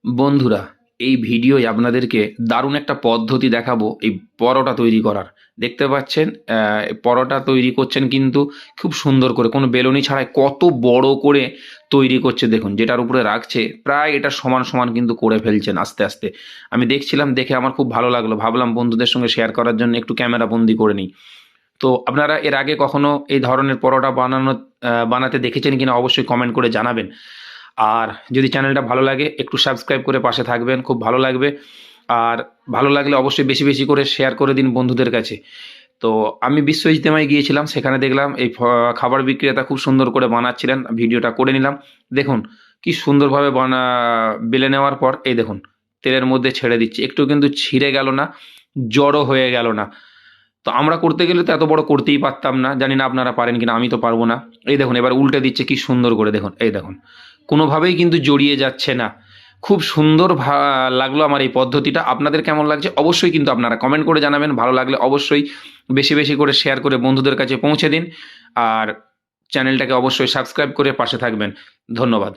বন্ধুরা, এই ভিডিওয় আপনাদেরকে দারুণ একটা পদ্ধতি দেখাবো এই পরোটা তৈরি করার। দেখতে পাচ্ছেন পরোটা তৈরি করছেন কিন্তু খুব সুন্দর করে, কোনো বেলুনি ছাড়াই কত বড় করে তৈরি করছে দেখুন। যেটার উপরে রাখছে প্রায় এটা সমান সমান কিন্তু করে ফেলছেন আস্তে আস্তে। আমি দেখছিলাম, দেখে আমার খুব ভালো লাগলো, ভাবলাম বন্ধুদের সঙ্গে শেয়ার করার জন্য একটু ক্যামেরা বন্দি করে নিই। তো আপনারা এর আগে কখনো এই ধরনের পরোটা বানাতে দেখেছেন কিনা অবশ্যই কমেন্ট করে জানাবেন। আর যদি চ্যানেলটা ভালো লাগে একটু সাবস্ক্রাইব করে পাশে থাকবেন, খুব ভালো লাগবে। আর ভালো লাগলে অবশ্যই বেশি বেশি করে শেয়ার করে দিন বন্ধুদের কাছে। তো আমি বিশ্ব ইজতেমায় গিয়েছিলাম, সেখানে দেখলাম এই খাবার বিক্রেতা খুব সুন্দর করে বানাচ্ছিলেন, ভিডিওটা করে নিলাম। দেখুন কি সুন্দরভাবে বেলে নেওয়ার পর এই দেখুন তেলের মধ্যে ছেড়ে দিচ্ছে, একটু কিন্তু ছিঁড়ে গেল না, জড়ো হয়ে গেল না। তো আমরা করতে গেলে তো এত বড় করতেই পারতাম না, জানি না আপনারা পারেন কিনা, আমি তো পারবো না। এই দেখুন এবার উল্টে দিচ্ছে কি সুন্দর করে, দেখুন এই দেখুন কোনোভাবেই কিন্তু জড়িয়ে যাচ্ছে না। খুব সুন্দর লাগলো আমার এই পদ্ধতিটা। আপনাদের কেমন লাগছে অবশ্যই কিন্তু আপনারা কমেন্ট করে জানাবেন। ভালো লাগলে অবশ্যই বেশি বেশি করে শেয়ার করে বন্ধুদের কাছে পৌঁছে দিন। আর চ্যানেলটাকে অবশ্যই সাবস্ক্রাইব করে পাশে থাকবেন। ধন্যবাদ।